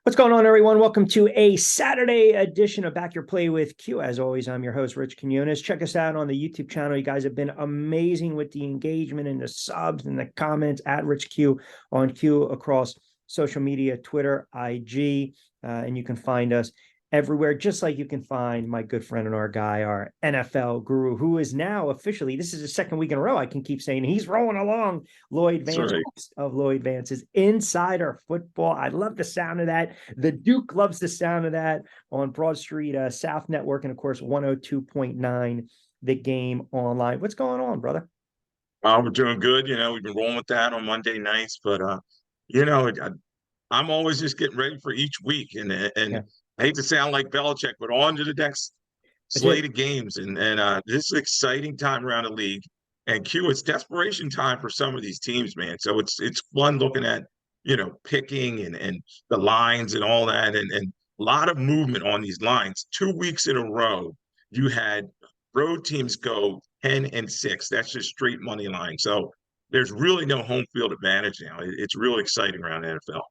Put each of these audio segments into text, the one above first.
What's going on, everyone? Welcome to a Saturday edition of Back Your Play with Q. As always, I'm your host, Rich Quinones. Check us out on the YouTube channel. You guys have been amazing with the engagement and the subs and the comments at Rich Q on Q across social media, Twitter, IG, and you can find us everywhere, just like you can find my good friend and our guy, our NFL guru, who is now officially, this is the second week in a row, I can keep saying he's rolling along. Lloyd That's Vance, right. host of Lloyd Vance's Insider Football. I love the sound of that. The Duke loves the sound of that on Broad Street South Network, and of course 102.9 The Game Online. What's going on, brother? We're doing good. We've been rolling with that on Monday nights, but you know, I, I'm always just getting ready for each week, and Yeah, I hate to sound like Belichick, but on to the next that's slate it. of games, and this is an exciting time around the league. And Q, it's desperation time for some of these teams, man. So it's fun looking at picking and the lines and all that, and a lot of movement on these lines. 2 weeks in a row, you had road teams go 10-6. That's just straight money line. So there's really no home field advantage now. It's really exciting around the NFL.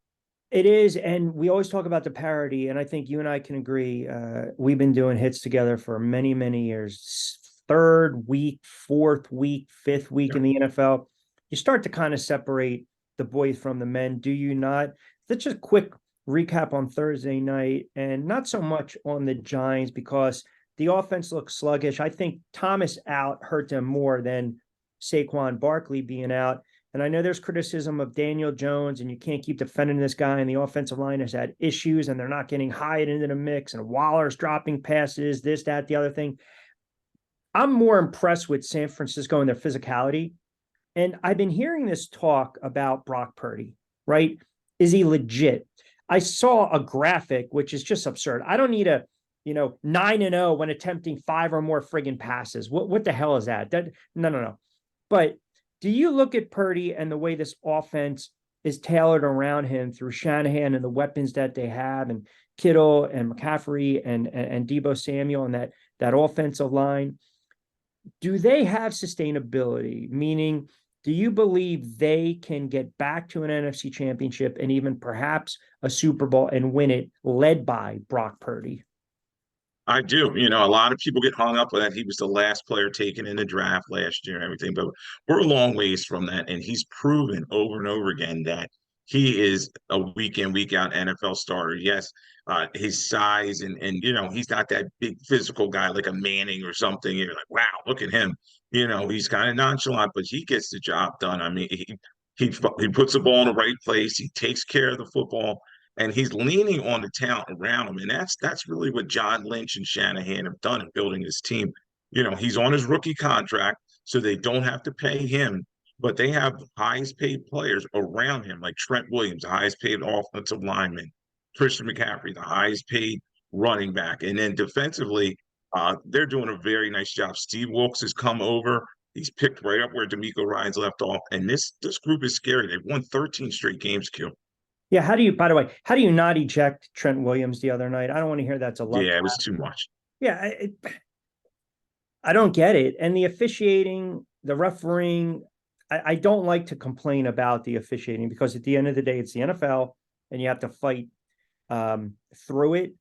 It is, and we always talk about the parity, and I think you and I can agree. We've been doing hits together for many, many years. Third week, fourth week, fifth week in the NFL, you start to kind of separate the boys from the men, do you not? Let's just quick recap on Thursday night, and not so much on the Giants because the offense looks sluggish. I think Thomas out hurt them more than Saquon Barkley being out. And I know there's criticism of Daniel Jones, and you can't keep defending this guy. And the offensive line has had issues, and they're not getting Hyatt into the mix. And Waller's dropping passes, this, that, the other thing. I'm more impressed with San Francisco and their physicality. And I've been hearing this talk about Brock Purdy, right? Is he legit? I saw a graphic, which is just absurd. I don't need a 9-0 when attempting five or more friggin' passes. What the hell is that? No. But do you look at Purdy and the way this offense is tailored around him through Shanahan and the weapons that they have, and Kittle and McCaffrey and Debo Samuel and that offensive line? Do they have sustainability? Meaning, do you believe they can get back to an NFC championship and even perhaps a Super Bowl and win it led by Brock Purdy? I do. A lot of people get hung up with that. He was the last player taken in the draft last year and everything, but we're a long ways from that. And he's proven over and over again that he is a week in, week out NFL starter. Yes, his size and he's not that big physical guy like a Manning or something. You're like, wow, look at him. He's kind of nonchalant, but he gets the job done. I mean, he puts the ball in the right place. He takes care of the football and he's leaning on the talent around him. And that's really what John Lynch and Shanahan have done in building his team. He's on his rookie contract, so they don't have to pay him, but they have highest paid players around him, like Trent Williams, the highest paid offensive lineman, Christian McCaffrey, the highest paid running back. And then defensively, they're doing a very nice job. Steve Wilkes has come over. He's picked right up where D'Amico Ryan's left off. And this group is scary. They've won 13 straight games, Q. Yeah, by the way, how do you not eject Trent Williams the other night? I don't want to hear that's a love Yeah, it was tap. too much. Yeah, I don't get it. And the officiating, the refereeing, I don't like to complain about the officiating because at the end of the day, it's the NFL and you have to fight through it.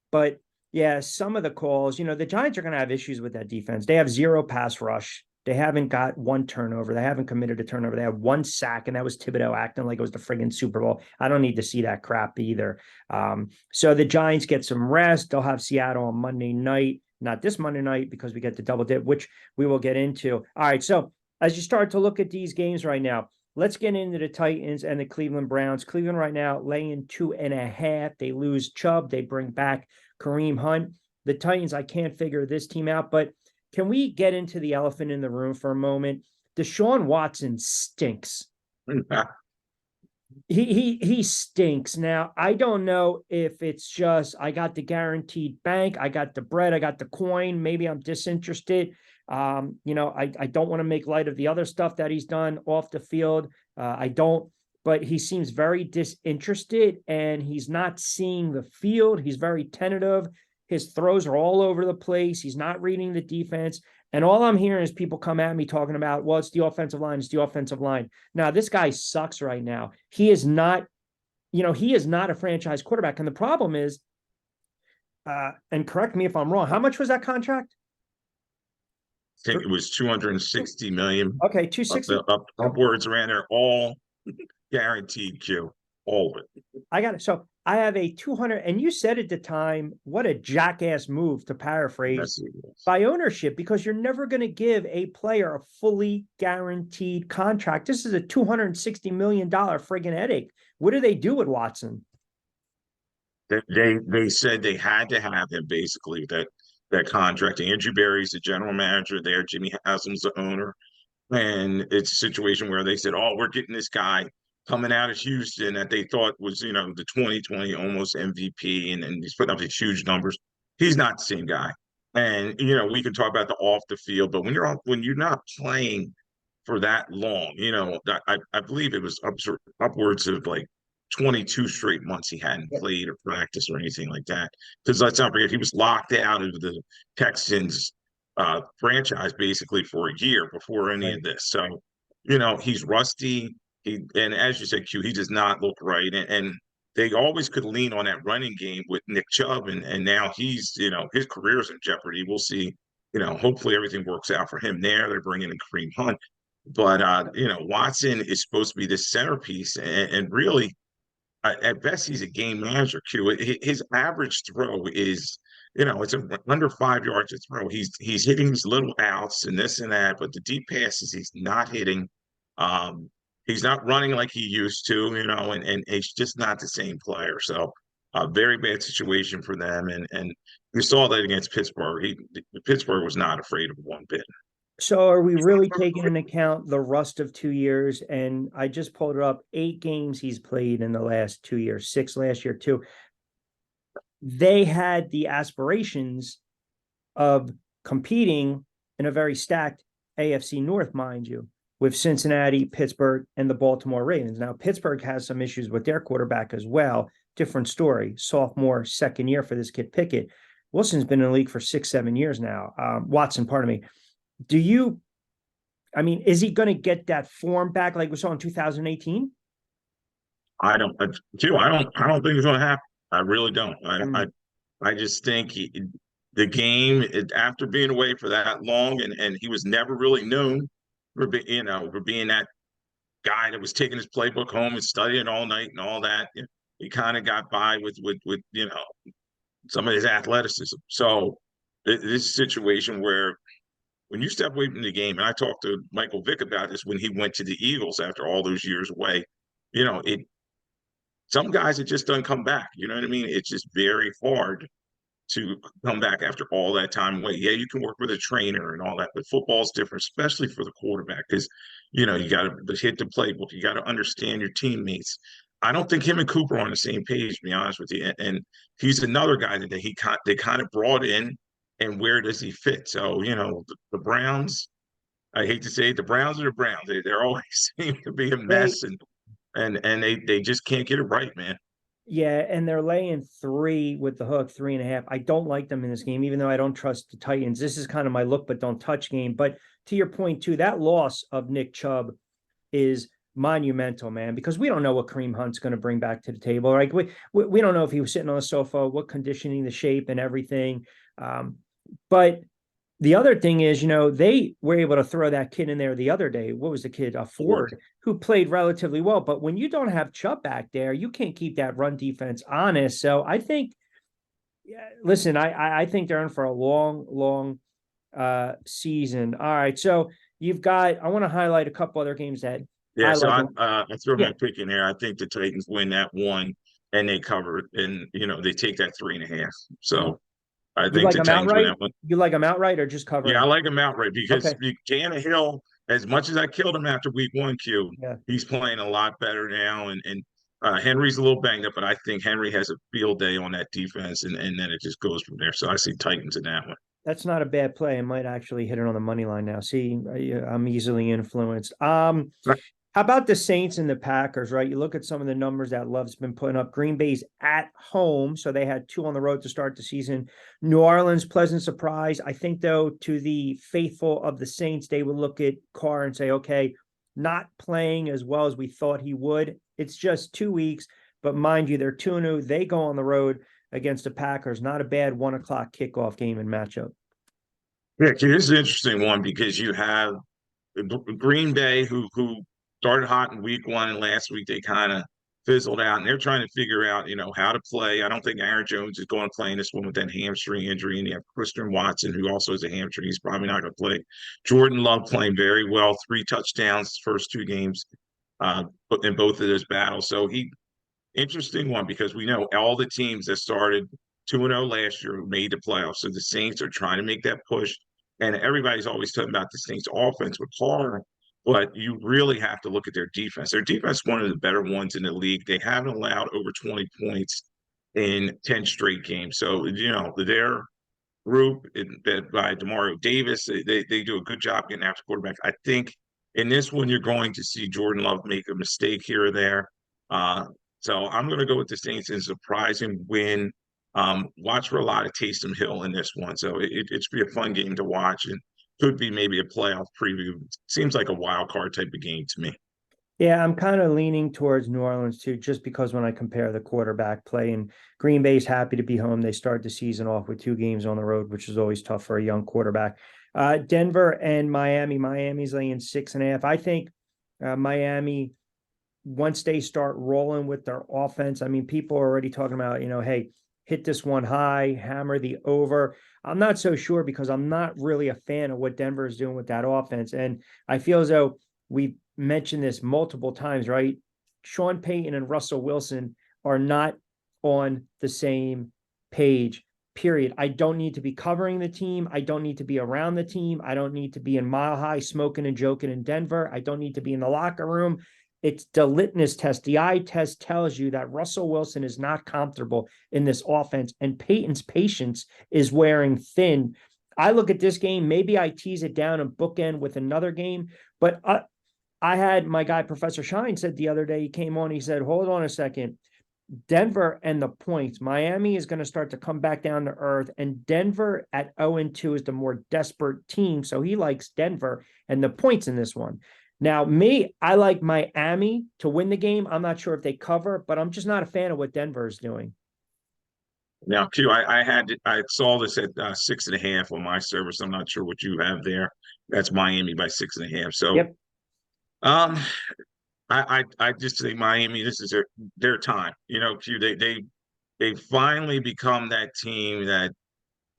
But yeah, some of the calls, the Giants are going to have issues with that defense. They have zero pass rush. They haven't got one turnover. They haven't committed a turnover. They have one sack, and that was Thibodeau acting like it was the friggin' Super Bowl. I don't need to see that crap either. So the Giants get some rest. They'll have Seattle on Monday night. Not this Monday night because we get the double dip, which we will get into. All right, so as you start to look at these games right now, let's get into the Titans and the Cleveland Browns. Cleveland right now laying 2.5. They lose Chubb. They bring back Kareem Hunt. The Titans, I can't figure this team out, but can we get into the elephant in the room for a moment? Deshaun Watson stinks. He stinks. Now, I don't know if it's just I got the guaranteed bank, I got the bread, I got the coin. Maybe I'm disinterested. I don't want to make light of the other stuff that he's done off the field. I don't, but he seems very disinterested and he's not seeing the field. He's very tentative. His throws are all over the place. He's not reading the defense. And all I'm hearing is people come at me talking about, well, it's the offensive line. It's the offensive line. Now, this guy sucks right now. He is not he is not a franchise quarterback. And the problem is, and correct me if I'm wrong, how much was that contract? I think it was 260 million Okay, 260. upwards around there, all guaranteed, Q, all of it. I got it. So I have a 200, and you said at the time, what a jackass move, to paraphrase, by ownership, because you're never going to give a player a fully guaranteed contract. This is a $260 million friggin' headache. What do they do with Watson? They said they had to have him, basically, that contract. Andrew Berry's the general manager there. Jimmy Haslam's the owner. And it's a situation where they said, "Oh, we're getting this guy coming out of Houston that they thought was, the 2020 almost MVP, and he's putting up these huge numbers. He's not the same guy." And we can talk about the off the field, but when you're not playing for that long, I believe it was upwards of like 22 straight months he hadn't played or practiced or anything like that. Because let's not forget, he was locked out of the Texans franchise basically for a year before any of this. So, he's rusty. And as you said, Q, he does not look right. And they always could lean on that running game with Nick Chubb, and now he's, his career's in jeopardy. We'll see. Hopefully everything works out for him there. They're bringing in Kareem Hunt, but Watson is supposed to be the centerpiece, and really, at best, he's a game manager. Q. His average throw is, it's under 5 yards to throw. He's hitting these little outs and this and that, but the deep passes he's not hitting. He's not running like he used to, and he's just not the same player. So a very bad situation for them. And you saw that against Pittsburgh. Pittsburgh was not afraid of one bit. So are we really taking into account the rust of 2 years? And I just pulled it up, 8 games he's played in the last 2 years, 6 last year too. They had the aspirations of competing in a very stacked AFC North, mind you, with Cincinnati, Pittsburgh, and the Baltimore Ravens. Now, Pittsburgh has some issues with their quarterback as well. Different story. Sophomore, second year for this kid Pickett. Wilson's been in the league for 6-7 years now. Watson, pardon me. Is he going to get that form back like we saw in 2018? I don't think it's going to happen. I really don't. I just think the game, after being away for that long, and he was never really known for being that guy that was taking his playbook home and studying all night and all that. He kind of got by with some of his athleticism. So this situation where when you step away from the game, and I talked to Michael Vick about this when he went to the Eagles after all those years away, some guys, it just doesn't come back. You know what I mean? It's just very hard to come back after all that time away. Yeah, you can work with a trainer and all that, but football's different, especially for the quarterback, because you got to hit the playbook. You got to understand your teammates. I don't think him and Cooper are on the same page, to be honest with you. And he's another guy that they kind of brought in, and where does he fit? So, the Browns, I hate to say it, the Browns are the Browns. They're always seem to be a mess, and they just can't get it right, man. Yeah, and they're laying 3 with the hook, 3.5. I don't like them in this game, even though I don't trust the Titans. This is kind of my look, but don't touch game. But to your point, too, that loss of Nick Chubb is monumental, man, because we don't know what Kareem Hunt's going to bring back to the table. Like we don't know if he was sitting on the sofa, what conditioning, the shape, and everything. But the other thing is, they were able to throw that kid in there the other day. What was the kid? Ford, who played relatively well. But when you don't have Chubb back there, you can't keep that run defense honest. So I think, listen, I think they're in for a long, long season. All right. So I want to highlight a couple other games that. Yeah, I throw my pick in there. I think the Titans win that one, and they cover it, and they take that 3.5. So I think the Titans win that one. You like them outright or just covering? Yeah, I like them outright because Tannehill, as much as I killed him after week 1, he's playing a lot better now, and Henry's a little banged up, but I think Henry has a field day on that defense, and then it just goes from there. So I see Titans in that one. That's not a bad play. I might actually hit it on the money line now. See, I'm easily influenced. How about the Saints and the Packers, right? You look at some of the numbers that Love's been putting up. Green Bay's at home, so they had 2 on the road to start the season. New Orleans, pleasant surprise. I think, though, to the faithful of the Saints, they would look at Carr and say, okay, not playing as well as we thought he would. It's just 2 weeks. But mind you, they're 2-0. They go on the road against the Packers. Not a bad 1 o'clock kickoff game and matchup. Yeah, this is an interesting one because you have Green Bay, who started hot in week one, and last week they kind of fizzled out, and they're trying to figure out, how to play. I don't think Aaron Jones is going to play in this one with that hamstring injury, and you have Christian Watson, who also has a hamstring. He's probably not going to play. Jordan Love playing very well, 3 touchdowns first 2 games, in both of those battles. So interesting one because we know all the teams that started 2-0 last year made the playoffs. So the Saints are trying to make that push. And everybody's always talking about the Saints offense with Carr, but you really have to look at their defense. Their defense is one of the better ones in the league. They haven't allowed over 20 points in 10 straight games. So, their group by Demario Davis, they do a good job getting after quarterback. I think in this one, you're going to see Jordan Love make a mistake here or there. So I'm going to go with the Saints in a surprising win. Watch for a lot of Taysom Hill in this one. So it should be a fun game to watch and could be maybe a playoff preview. Seems like a wild card type of game to me. Yeah, I'm kind of leaning towards New Orleans too, just because when I compare the quarterback play, and Green Bay's happy to be home. They start the season off with 2 games on the road, which is always tough for a young quarterback. Denver and Miami. Miami's laying 6.5. I think Miami, once they start rolling with their offense, I mean, people are already talking about, hey, hit this one high, hammer the over. I'm not so sure because I'm not really a fan of what Denver is doing with that offense. And I feel as though we've mentioned this multiple times, right? Sean Payton and Russell Wilson are not on the same page, period. I don't need to be covering the team. I don't need to be around the team. I don't need to be in Mile High smoking and joking in Denver. I don't need to be in the locker room. It's the litmus test. The eye test tells you that Russell Wilson is not comfortable in this offense, and Peyton's patience is wearing thin. I look at this game, maybe I tease it down and bookend with another game, but I had my guy, Professor Shine, said the other day, he came on, he said, hold on a second. Denver and the points. Miami is going to start to come back down to earth, and Denver at 0-2 is the more desperate team. So he likes Denver and the points in this one. Now, I like Miami to win the game. I'm not sure if they cover, but I'm just not a fan of what Denver is doing. Now, Q, I saw this at 6.5 on my service. I'm not sure what you have there. That's Miami by 6.5. So, Yep. I just say Miami. This is their time. Q. They finally become that team that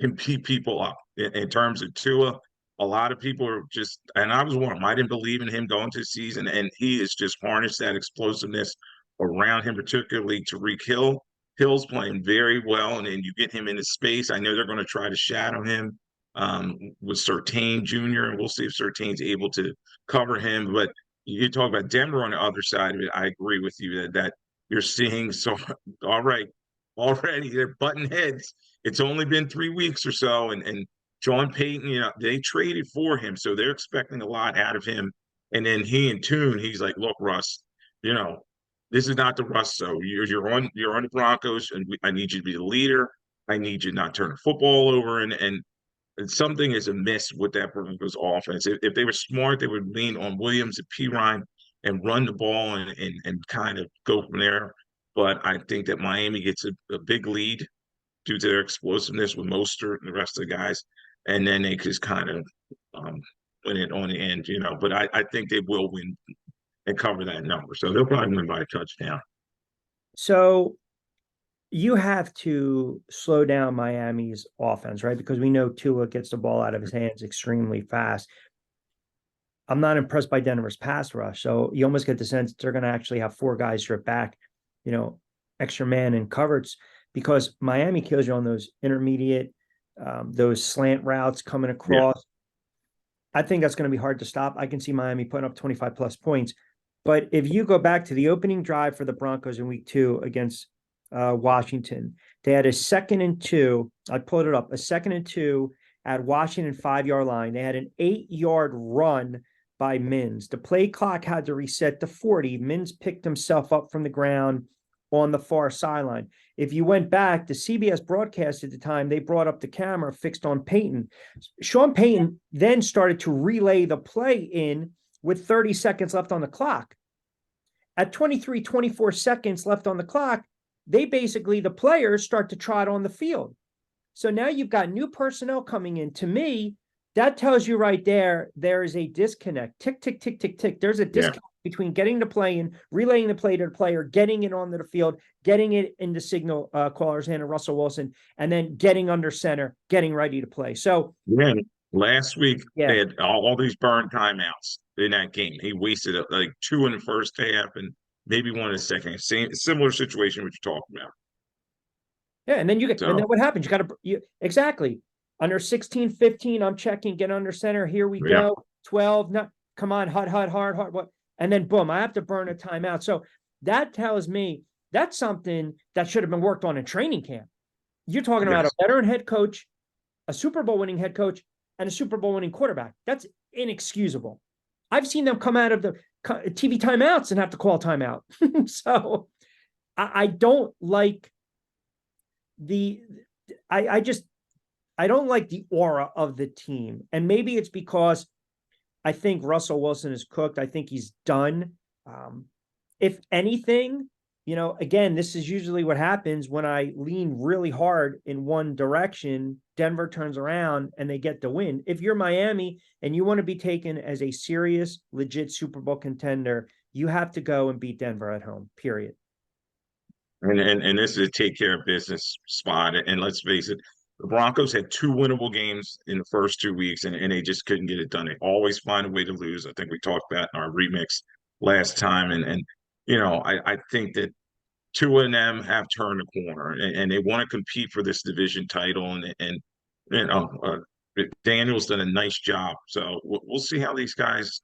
can beat people up in terms of Tua. A lot of people are just, and I was one of them. I didn't believe in him going to the season, and he has just harnessed that explosiveness around him, particularly Tyreek Hill. Hill's playing very well, and then you get him into space. I know they're going to try to shadow him with Surtain Jr., and we'll see if Surtain's able to cover him. But you talk about Denver on the other side of it. I agree with you that you're seeing. So, all right, already they're butting heads. It's only been 3 weeks or so, and Sean Payton, they traded for him, so they're expecting a lot out of him. And then he's like, "Look, Russ, this is not the Russ. So you're on the Broncos, and I need you to be the leader. I need you to not turn the football over, and something is amiss with that Broncos offense. If they were smart, they would lean on Williams and Pirine and run the ball and kind of go from there. But I think that Miami gets a big lead due to their explosiveness with Mostert and the rest of the guys, and then they just kind of win it on the end, But I think they will win and cover that number, so they'll probably win by a touchdown. So you have to slow down Miami's offense, right? Because we know Tua gets the ball out of his hands extremely fast. I'm not impressed by Denver's pass rush. So you almost get the sense they're going to actually have 4 guys strip back, extra man and coverage, because Miami kills you on those intermediate, those slant routes coming across. Yeah. I think that's going to be hard to stop. I can see Miami putting up 25 plus points. But if you go back to the opening drive for the Broncos in week 2 against Washington, they had a 2nd and 2. I pulled it up, a 2nd and 2 at Washington 5-yard line. They had an 8-yard run by Mins. The play clock had to reset to 40. Mins picked himself up from the ground on the far sideline. If you went back, the CBS broadcast at the time, they brought up the camera fixed on Payton. Sean Payton then started to relay the play in with 30 seconds left on the clock. at 23, 24 seconds left on the clock, the players start to trot on the field. So now you've got new personnel coming in. To me, that tells you right there is a disconnect. Tick, tick, tick, tick, tick. There's a disconnect between getting the play in, relaying the play to the player, getting it onto the field, getting it into signal caller's hand and Russell Wilson, and then getting under center, getting ready to play. So last week they yeah, had all these burned timeouts in that game. He wasted like 2 in the first half and maybe 1 in the second. Similar situation what you're talking about. yeah, and then and then So what happens? Exactly under 16, 15. I'm checking, get under center. Here we yeah, go. 12. No, come on, hard. What? And then boom, I have to burn a timeout. So that tells me that's something that should have been worked on in training camp. You're talking about a yes. veteran head coach, a Super Bowl winning head coach, and a Super Bowl winning quarterback. That's inexcusable. I've seen them come out of the TV timeouts and have to call timeout. So I don't like I don't like the aura of the team. And maybe it's because I think Russell Wilson is cooked. I think he's done. If anything, again, this is usually what happens when I lean really hard in one direction. Denver turns around and they get the win. If you're Miami and you want to be taken as a serious, legit Super Bowl contender, you have to go and beat Denver at home, period. And this is a take care of business spot. And let's face it, the Broncos had 2 winnable games in the first 2 weeks, and they just couldn't get it done. They always find a way to lose. I think we talked about in our remix last time. And I think that 2 of them have turned the corner, and they want to compete for this division title. And Daniel's done a nice job. So we'll see how these guys,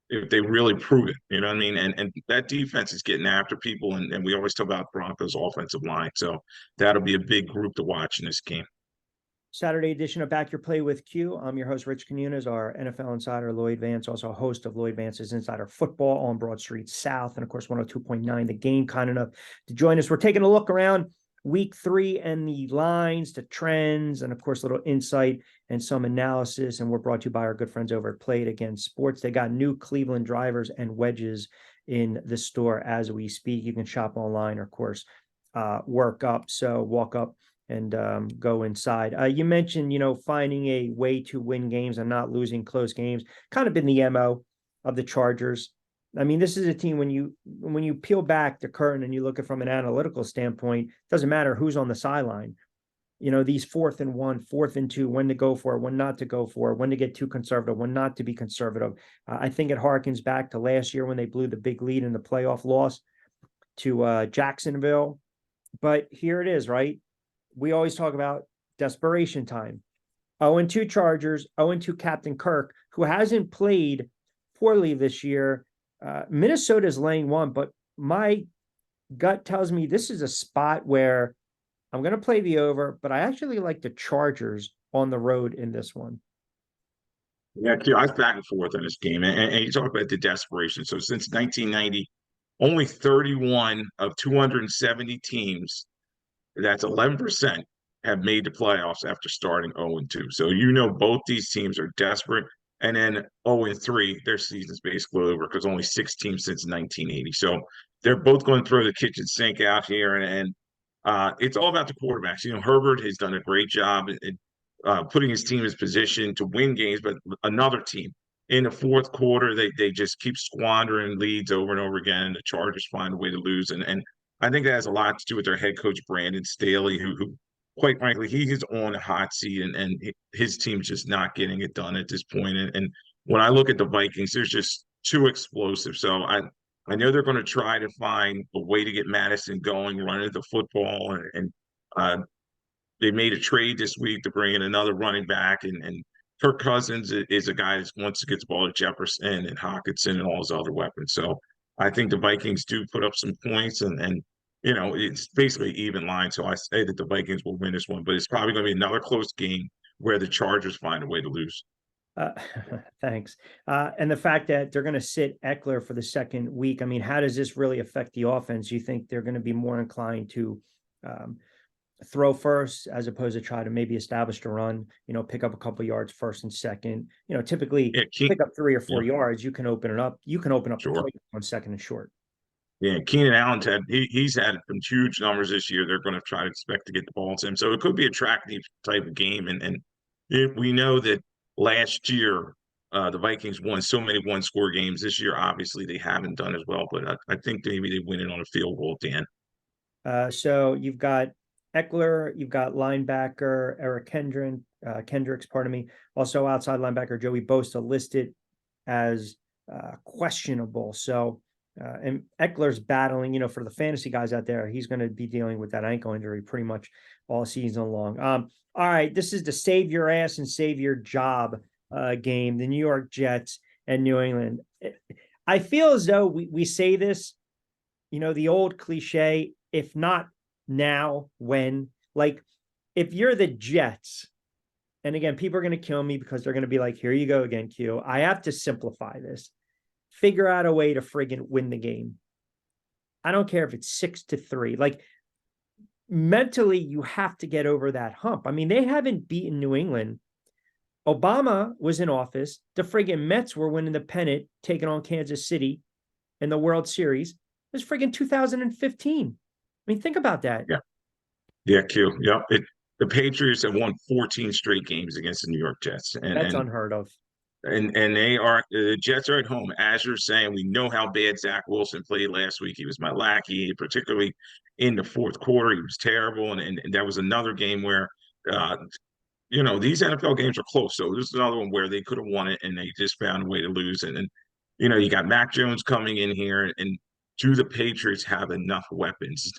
if they really prove it, you know what I mean? And that defense is getting after people, and we always talk about Broncos offensive line. So that'll be a big group to watch in this game. Saturday edition of Back Your Play with Q. I'm your host, Rich Quinones, our NFL insider, Lloyd Vance, also a host of Lloyd Vance's Insider Football on Broad Street South, and of course, 102.9 The Game, kind enough to join us. We're taking a look around week 3 and the lines, the trends, and of course, a little insight and some analysis. And we're brought to you by our good friends over at Play It Again Sports. They got new Cleveland drivers and wedges in the store as we speak. You can shop online or, of course, walk up and go inside. You mentioned, finding a way to win games and not losing close games. Kind of been the MO of the Chargers. I mean, this is a team when you peel back the curtain and you look at it from an analytical standpoint, it doesn't matter who's on the sideline. These 4th and 1, 4th and 2, when to go for it, when not to go for it, when to get too conservative, when not to be conservative. I think it harkens back to last year when they blew the big lead in the playoff loss to Jacksonville. But here it is, right? We always talk about desperation time. 0-2 Chargers, 0-2 Captain Kirk, who hasn't played poorly this year. Minnesota is laying 1, but my gut tells me this is a spot where I'm going to play the over, but I actually like the Chargers on the road in this one. Yeah, I was back and forth on this game, and you talk about the desperation. So since 1990, only 31 of 270 teams, that's 11%, have made the playoffs after starting 0-2. So both these teams are desperate. And then 0-3, their season's basically over because only 6 teams since 1980. So they're both going to throw the kitchen sink out here, and it's all about the quarterbacks. Herbert has done a great job in putting his team in position to win games, but another team in the fourth quarter, they just keep squandering leads over and over again. The Chargers find a way to lose, and I think that has a lot to do with their head coach Brandon Staley, who quite frankly, he is on a hot seat, and his team's just not getting it done at this point. And when I look at the Vikings, they're just too explosive. So I know they're going to try to find a way to get Madison going, running the football, and they made a trade this week to bring in another running back, and Kirk Cousins is a guy that wants to get the ball to Jefferson and Hockenson and all his other weapons. So I think the Vikings do put up some points, and it's basically even line. So I say that the Vikings will win this one, but it's probably going to be another close game where the Chargers find a way to lose. Uh, Thanks. And the fact that they're going to sit Eckler for the second week, I mean, how does this really affect the offense? You think they're going to be more inclined to throw first as opposed to try to maybe establish the run, pick up a couple of yards first and second? Typically pick up 3 or 4 yards, you can open it up. You can open up the play on second and short. Yeah, Keenan Allen's he's had some huge numbers this year. They're going to try to expect to get the ball to him, so it could be a attractive type of game. We know that last year the Vikings won so many one score games. This year, obviously, they haven't done as well, but I think maybe they win it on a field goal at the end. So you've got Eckler, you've got linebacker Eric Kendricks, pardon me. Also outside linebacker Joey Bosa listed as questionable. So and Eckler's battling, for the fantasy guys out there, he's going to be dealing with that ankle injury pretty much all season long. All right, this is the save your ass and save your job game, the New York Jets and New England. I feel as though we say this, the old cliche, if not now, when? Like, if you're the Jets, and again, people are going to kill me because they're going to be like, here you go again, Q. I have to simplify this. Figure out a way to friggin' win the game. I don't care if it's 6-3. Like, mentally, you have to get over that hump. I mean, they haven't beaten New England. Obama was in office. The friggin' Mets were winning the pennant, taking on Kansas City in the World Series. It was friggin' 2015. I mean, think about that. Yeah, yeah, Q. Yeah, the Patriots have won 14 straight games against the New York Jets, That's unheard of. and they are the Jets are at home. As you're saying, we know how bad Zach Wilson played last week. He was my lackey, particularly in the fourth quarter. He was terrible, and that was another game where uh, these NFL games are close. So this is another one where they could have won it and they just found a way to lose. And you got Mac Jones coming in here, and do the Patriots have enough weapons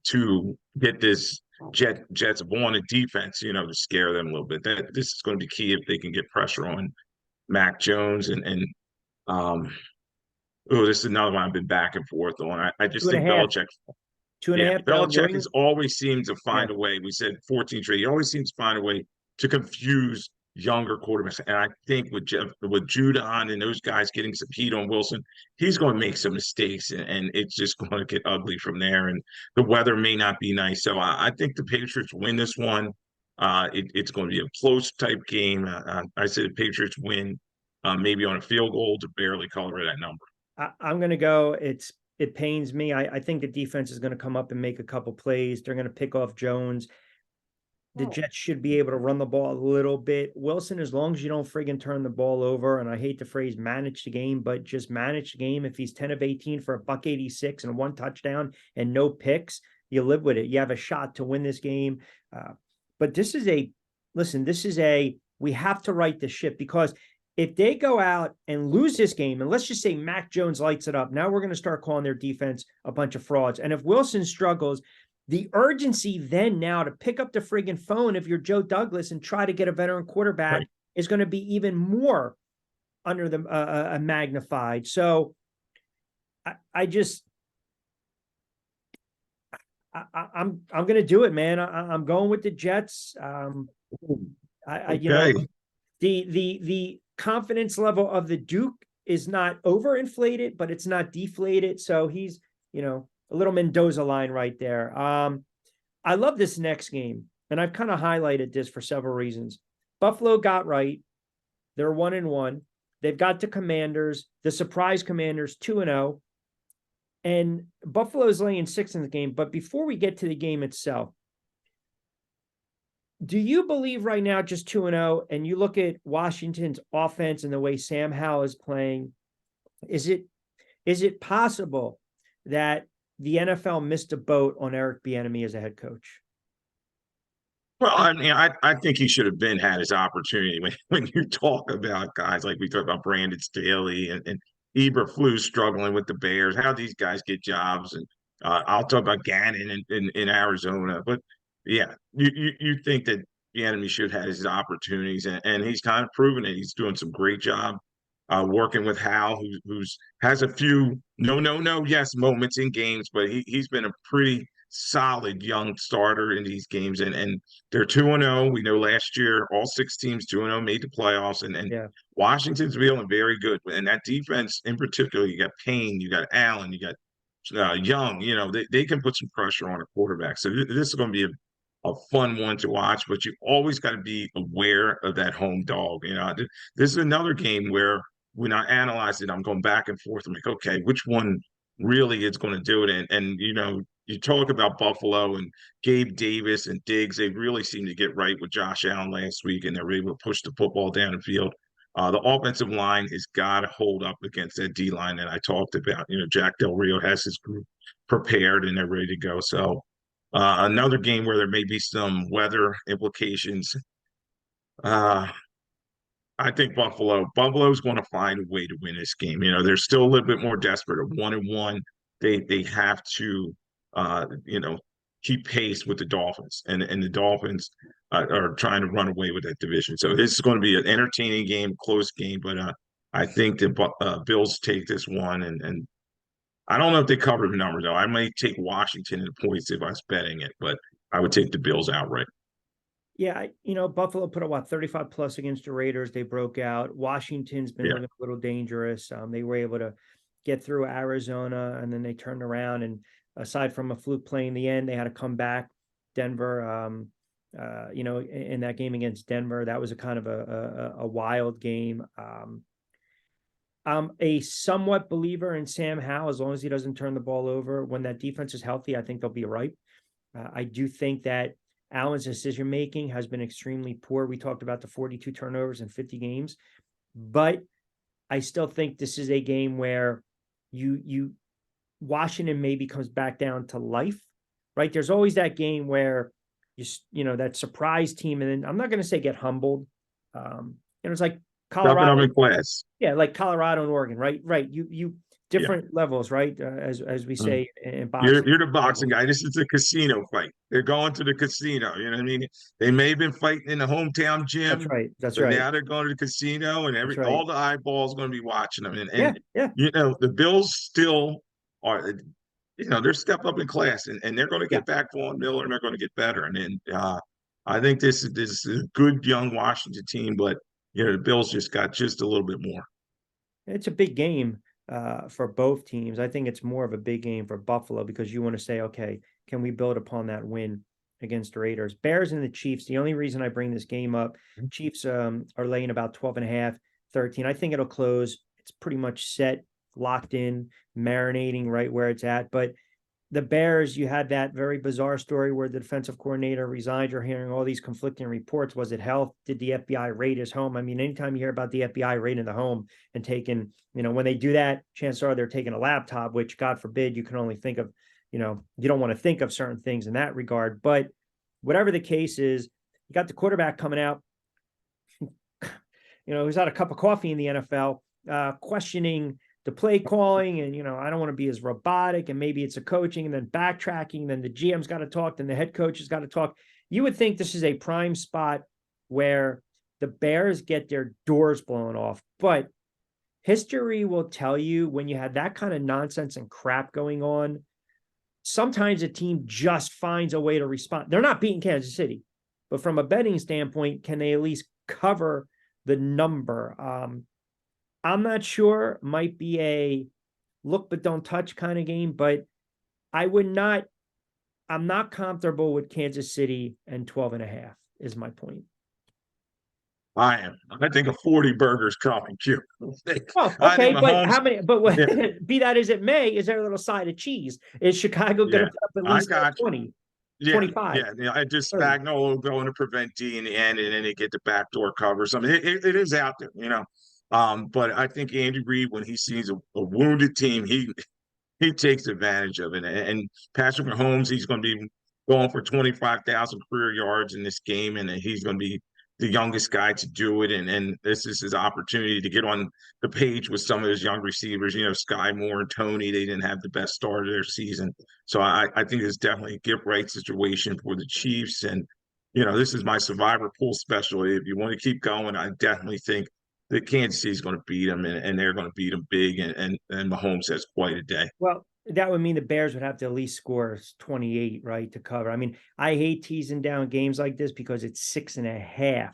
to get this Jets on a defense, to scare them a little bit? That this is going to be key if they can get pressure on Mac Jones um this is another one I've been back and forth on. I Two just and a think half. Belichick, Two and a yeah, half dog. Belichick has always seemed to Yeah. find a way. We said 14 straight. He always seems to find a way to confuse younger quarterbacks. And I think with Judon and those guys getting some heat on Wilson, he's going to make some mistakes, and it's just going to get ugly from there. And the weather may not be nice. So I think the Patriots win this one. It's going to be a close type game. I said the Patriots win, maybe on a field goal to barely cover that number. I'm going to go. It pains me. I think the defense is going to come up and make a couple plays. They're going to pick off Jones. The Jets should be able to run the ball a little bit. Wilson, as long as you don't friggin' turn the ball over, and I hate the phrase manage the game, but just manage the game. If he's 10 of 18 for $186 and 1 touchdown and no picks, you live with it. You have a shot to win this game. But this is we have to right the ship, because if they go out and lose this game, and let's just say Mac Jones lights it up, now we're going to start calling their defense a bunch of frauds. And if Wilson struggles, the urgency then now to pick up the friggin' phone if you're Joe Douglas and try to get a veteran quarterback is going to be even more under the magnified. So I'm going to do it, man. I'm going with the Jets. The confidence level of the Duke is not overinflated, but it's not deflated. So he's, a little Mendoza line right there. I love this next game, and I've kind of highlighted this for several reasons. Buffalo got right. They're 1-1. They've got the Commanders, the surprise Commanders, 2-0. And Buffalo's laying 6 in the game. But before we get to the game itself, do you believe right now, just 2-0, and you look at Washington's offense and the way Sam Howell is playing, is it possible that the NFL missed a boat on Eric Bieniemy as a head coach? Well, I mean, I think he should have had his opportunity when you talk about guys like we talk about Brandon Staley and Eberflus struggling with the Bears, how these guys get jobs. And I'll talk about Gannon in Arizona. But yeah, you think that the enemy should have had his opportunities, and he's kind of proven it. He's doing some great job working with Hal, who's has a few no yes moments in games, but he's been a pretty solid young starter in these games, and they're 2-0. We know last year all 6 teams 2-0 made the playoffs, and Yeah. Washington's feeling very good. And that defense in particular, you got Payne, you got Allen, you got Young. They can put some pressure on a quarterback. So this is going to be a fun one to watch, but you always got to be aware of that home dog. This is another game where when I analyze it, I'm going back and forth. I'm like, okay, which one really is going to do it. And you talk about Buffalo and Gabe Davis and Diggs. They really seem to get right with Josh Allen last week, and they're able to push the football down the field. The offensive line has got to hold up against that D line that I talked about. Jack Del Rio has his group prepared and they're ready to go. So another game where there may be some weather implications. Uh, I think Buffalo's going to find a way to win this game. They're still a little bit more desperate at 1-1. They have to keep pace with the Dolphins, and the Dolphins are trying to run away with that division. So this is going to be an entertaining game, close game, but I think the Bills take this one, and I don't know if they cover the number though. I might take Washington in the points if I was betting it, but I would take the Bills outright. Yeah, Buffalo put up 35 plus against the Raiders. They broke out. Washington's been Yeah. looking a little dangerous. They were able to get through Arizona, and then they turned around. And aside from a fluke play in the end, they had to come back. Denver, in that game against Denver, that was a kind of a wild game. I'm a somewhat believer in Sam Howell as long as he doesn't turn the ball over. When that defense is healthy, I think they'll be right. I do think that Allen's decision making has been extremely poor. We talked about the 42 turnovers in 50 games, but I still think this is a game where you Washington maybe comes back down to life, right? There's always that game where that surprise team, and then I'm not going to say get humbled. It's like Stepping up Colorado, in class. yeah, like Colorado and Oregon, right? You Yeah. different levels, right? As we say in boxing. You're the boxing guy. This is a casino fight. They're going to the casino. You know what I mean? They may have been fighting in the hometown That's gym, right. That's but right. now they're going to the casino, and That's right. all the eyeballs going to be watching them. And Yeah, yeah. the Bills still are. They're step up in class, and they're going to Yeah. get back Vaughn Miller, and they're going to get better. And then I think this is a good young Washington team, but the Bills just got just a little bit more. It's a big game for both teams. I think it's more of a big game for Buffalo because you want to say, okay, can we build upon that win against the Raiders? Bears and the Chiefs. The only reason I bring this game up, Chiefs are laying about 12.5, 13. I think it'll close. It's pretty much set, locked in, marinating right where it's at. But the Bears, you had that very bizarre story where the defensive coordinator resigned. You're hearing all these conflicting reports. Was it health? Did the FBI raid his home? I mean, anytime you hear about the FBI raiding the home and taking, when they do that, chances are they're taking a laptop, which God forbid, you can only think of, you don't want to think of certain things in that regard. But whatever the case is, you got the quarterback coming out, who's had a cup of coffee in the NFL, questioning the play calling, and I don't want to be as robotic, and maybe it's a coaching and then backtracking, then the GM's got to talk, then the head coach has got to talk. You would think this is a prime spot where the Bears get their doors blown off, but history will tell you when you have that kind of nonsense and crap going on, sometimes a team just finds a way to respond. They're not beating Kansas City, but from a betting standpoint, can they at least cover the number? I'm not sure. Might be a look but don't touch kind of game, but I'm not comfortable with Kansas City and 12.5 is my point. I am. I think a 40 burgers coming, too. Well, okay, but how many? But yeah. Be that as it may, is there a little side of cheese? Is Chicago going to put up at least 20, 25? Yeah. I just Spagnuolo going to prevent D in the end, and then they get the backdoor cover. Something it is out there, But I think Andy Reid, when he sees a wounded team, he takes advantage of it. And Patrick Mahomes, he's going to be going for 25,000 career yards in this game, and he's going to be the youngest guy to do it. And this is his opportunity to get on the page with some of his young receivers, Sky Moore and Tony. They didn't have the best start of their season. So I think it's definitely a gift right situation for the Chiefs. And, this is my survivor pool special. If you want to keep going, I definitely think that Kansas City is going to beat them, and they're going to beat them big. And Mahomes has quite a day. Well, that would mean the Bears would have to at least score 28, right, to cover. I mean, I hate teasing down games like this because it's 6.5.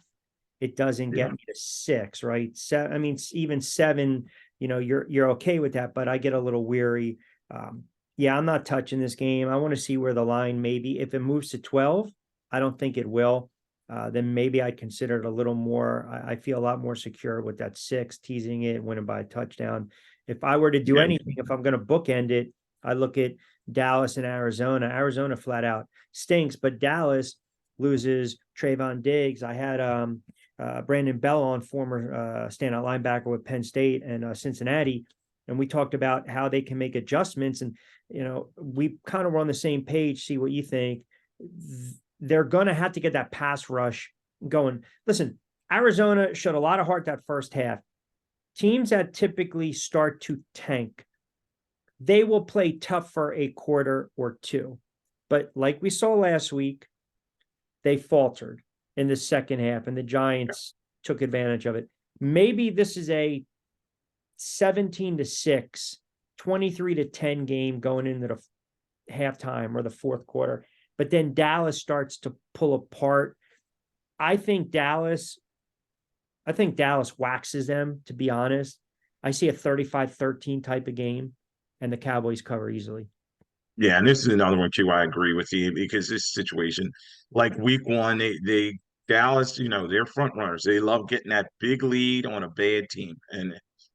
It doesn't get me to 6, right? I mean, even 7, you're okay with that, but I get a little weary. I'm not touching this game. I want to see where the line maybe, if it moves to 12, I don't think it will. Then maybe I'd consider it a little more. I feel a lot more secure with that 6, teasing it, winning by a touchdown. if I were to do Yeah. anything, if I'm going to bookend it, I look at Dallas and Arizona. Arizona flat out stinks, but Dallas loses Trayvon Diggs. I had Brandon Bell on, former standout linebacker with Penn State and Cincinnati, and we talked about how they can make adjustments. And we kind of were on the same page. See what you think. They're going to have to get that pass rush going. Listen, Arizona showed a lot of heart that first half. Teams that typically start to tank, they will play tough for a quarter or two. But like we saw last week, they faltered in the second half, and the Giants took advantage of it. Maybe this is a 17-6, 23-10 game going into the halftime or the fourth quarter. But then Dallas starts to pull apart. I think Dallas waxes them, to be honest. I see a 35-13 type of game, and the Cowboys cover easily. Yeah, and this is another one too. I agree with you because this situation, like week one, they Dallas, they're front runners. They love getting that big lead on a bad team,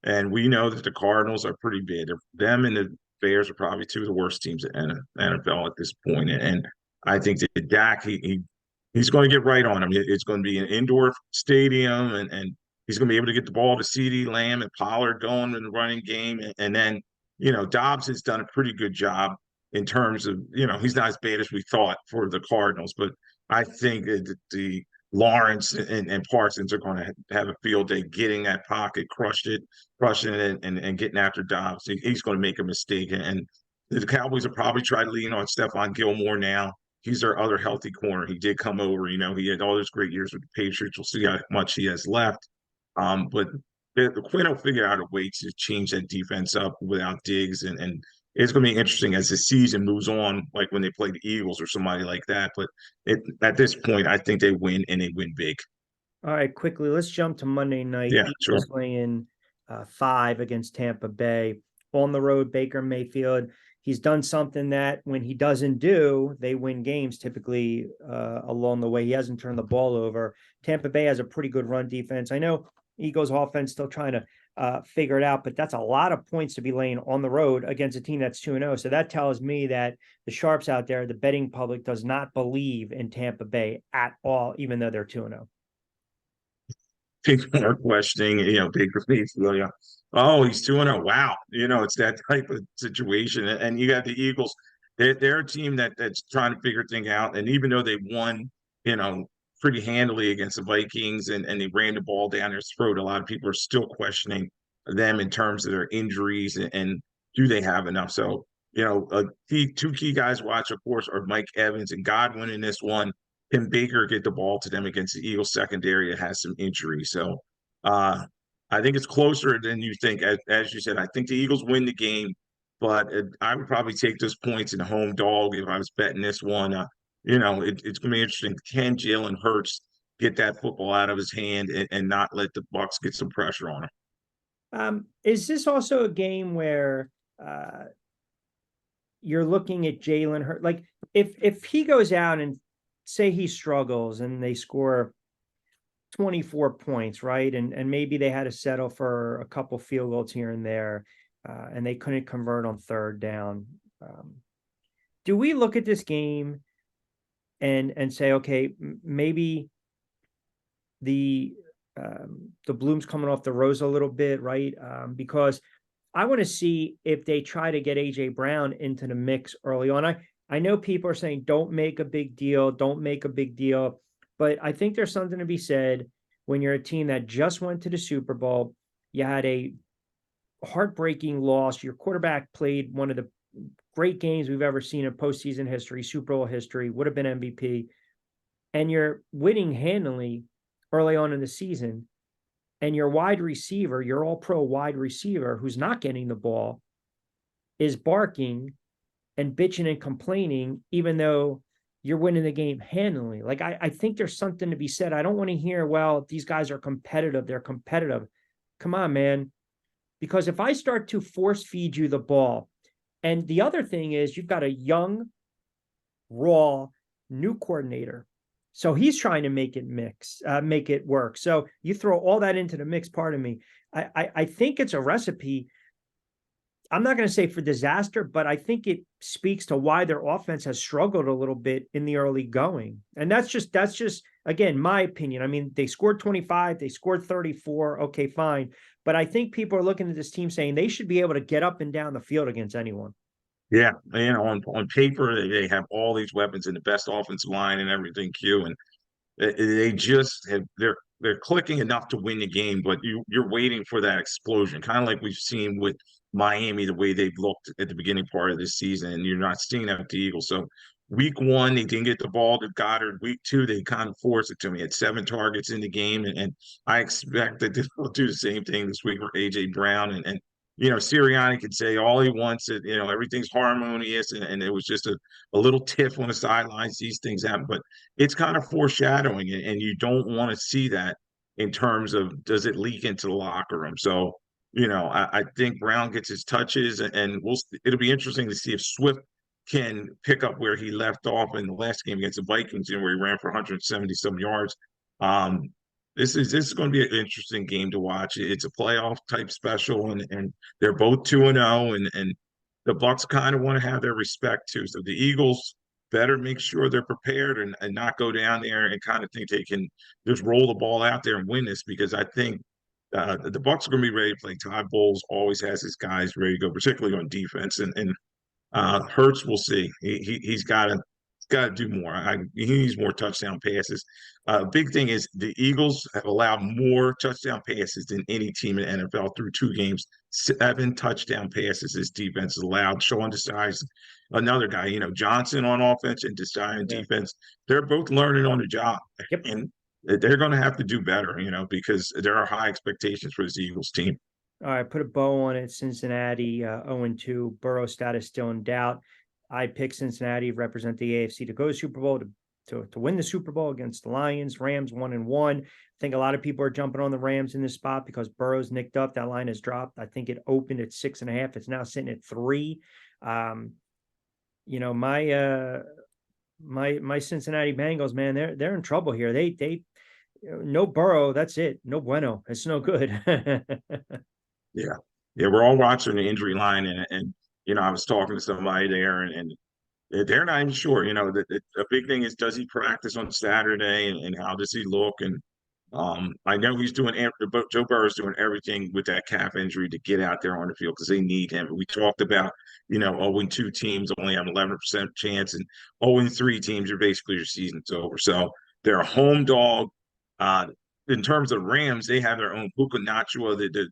and we know that the Cardinals are pretty big. Them and the Bears are probably two of the worst teams in the NFL at this point. And I think that Dak, he's going to get right on him. It's going to be an indoor stadium, and he's going to be able to get the ball to CeeDee Lamb and Pollard going in the running game, and then Dobbs has done a pretty good job in terms of, he's not as bad as we thought for the Cardinals, but I think that the Lawrence and Parsons are going to have a field day getting that pocket, crushing it, and getting after Dobbs. He's going to make a mistake, and the Cowboys will probably try to lean on Stephon Gilmore now. He's their other healthy corner. He did come over, he had all those great years with the Patriots. We'll see how much he has left. But the Quinn will figure out a way to change that defense up without Diggs, and it's going to be interesting as the season moves on, like when they play the Eagles or somebody like that. But at this point, I think they win, and they win big. All right, quickly, let's jump to Monday night. Yeah, sure. Eagles laying 5 against Tampa Bay. On the road, Baker Mayfield. He's done something that when he doesn't do, they win games typically along the way. He hasn't turned the ball over. Tampa Bay has a pretty good run defense. I know Eagles offense still trying to figure it out, but that's a lot of points to be laying on the road against a team that's 2-0. So that tells me that the sharps out there, the betting public, does not believe in Tampa Bay at all, even though they're 2-0. People are questioning, Baker Mayfield. Yeah. Oh, he's 2-0. Wow. It's that type of situation. And you got the Eagles. They're a team that's trying to figure things out. And even though they won, pretty handily against the Vikings and they ran the ball down their throat, a lot of people are still questioning them in terms of their injuries and do they have enough. So, two key guys watch, of course, are Mike Evans and Godwin in this one. Can Baker get the ball to them against the Eagles secondary that has some injury? So I think it's closer than you think. As you said, I think the Eagles win the game, but I would probably take those points in the home dog if I was betting this one. It's going to be interesting. Can Jalen Hurts get that football out of his hand and not let the Bucs get some pressure on him? Is this also a game where you're looking at Jalen Hurts? Like if he goes out and say he struggles and they score 24 points, right? And maybe they had to settle for a couple field goals here and there, and they couldn't convert on third down. Do we look at this game and say, okay, maybe the bloom's coming off the rose a little bit, right? Because I want to see if they try to get AJ Brown into the mix early on. I know people are saying don't make a big deal, but I think there's something to be said when you're a team that just went to the Super Bowl. You had a heartbreaking loss. Your quarterback played one of the great games we've ever seen in postseason history, Super Bowl history, would have been MVP, and you're winning handily early on in the season, and your wide receiver, your all-pro wide receiver who's not getting the ball, is barking and bitching and complaining, even though you're winning the game handily. Like, I think there's something to be said. I don't want to hear, well, these guys are competitive. They're competitive. Come on, man. Because if I start to force feed you the ball, and the other thing is you've got a young, raw, new coordinator. So he's trying to make it work. So you throw all that into the mix, pardon me. I think it's a recipe I'm not going to say for disaster, but I think it speaks to why their offense has struggled a little bit in the early going. And that's just again my opinion. I mean, they scored 25, they scored 34. Okay, fine. But I think people are looking at this team saying they should be able to get up and down the field against anyone. Yeah, on paper they have all these weapons and the best offensive line and everything. Q and they just have they're clicking enough to win the game, but you're waiting for that explosion, kind of like we've seen with Miami, the way they've looked at the beginning part of this season, and you're not seeing that with the Eagles. So week one, they didn't get the ball to Goddard. Week two, they kind of forced it to me. Had 7 targets in the game, and I expect that they'll do the same thing this week for AJ Brown and Sirianni could say all he wants, that everything's harmonious, and it was just a little tiff on the sidelines. These things happen, but it's kind of foreshadowing, and you don't want to see that in terms of does it leak into the locker room. So, I think Brown gets his touches, and it'll be interesting to see if Swift can pick up where he left off in the last game against the Vikings, where he ran for 170 some yards. Um, this is going to be an interesting game to watch. It's a playoff type special, and they're both 2-0, and the Bucs kind of want to have their respect too. So the Eagles better make sure they're prepared and not go down there and kind of think they can just roll the ball out there and win this, because I think the Bucs are going to be ready to play. Todd Bowles always has his guys ready to go, particularly on defense, and Hurts, we'll see. He's got to do more. He needs more touchdown passes. Big thing is the Eagles have allowed more touchdown passes than any team in the NFL through 2 games. 7 touchdown passes this defense has allowed. Sean Desai's another guy, Johnson on offense and Desai on defense. They're both learning on the job. Yep. And they're going to have to do better, because there are high expectations for this Eagles team. All right, put a bow on it. Cincinnati 0-2. Burrow status still in doubt. I pick Cincinnati to represent the AFC to go to Super Bowl to win the Super Bowl against the Lions. Rams 1-1. I think a lot of people are jumping on the Rams in this spot because Burrow's nicked up. That line has dropped. I think it opened at 6.5. It's now sitting at 3. My Cincinnati Bengals, man, they're in trouble here. They no Burrow. That's it. No bueno. It's no good. Yeah. Yeah, we're all watching the injury line, and I was talking to somebody there, and they're not even sure. A big thing is, does he practice on Saturday, and how does he look? And I know he's doing, Joe Burrow's doing everything with that calf injury to get out there on the field because they need him. We talked about, 0-2 teams only have 11% chance, and 0-3 teams are basically your season's over. So they're a home dog. In terms of Rams, they have their own Puka Nacua, the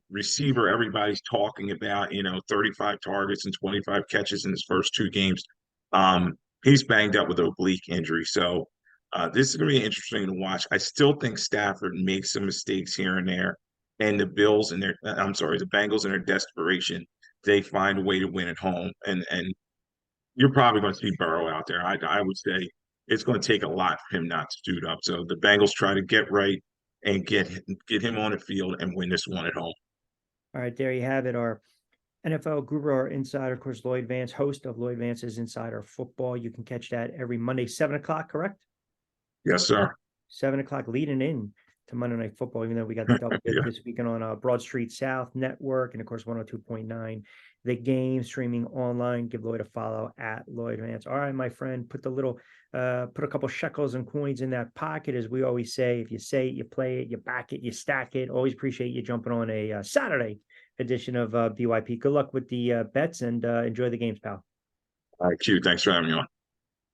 receiver everybody's talking about, 35 targets and 25 catches in his first 2 games. He's banged up with an oblique injury. So this is going to be interesting to watch. I still think Stafford makes some mistakes here and there. And the Bengals in their desperation, they find a way to win at home. And you're probably going to see Burrow out there. I would say it's going to take a lot for him not to suit up. So the Bengals try to get right and get him on the field and win this one at home. All right, there you have it. Our NFL guru, our insider, of course, Lloyd Vance, host of Lloyd Vance's Insider Football. You can catch that every Monday, 7:00, correct? Yes, sir. 7:00 leading in to Monday Night Football, even though we got the double dip Yeah. this weekend on Broad Street South Network and, of course, 102.9. The game streaming online. Give Lloyd a follow at Lloyd Vance. All right, my friend, put a couple shekels and coins in that pocket, as we always say. If you say it, you play it, you back it, you stack it. Always appreciate you jumping on a Saturday edition of BYP. Good luck with the bets and enjoy the games, pal. All right, Q. Thanks for having me on.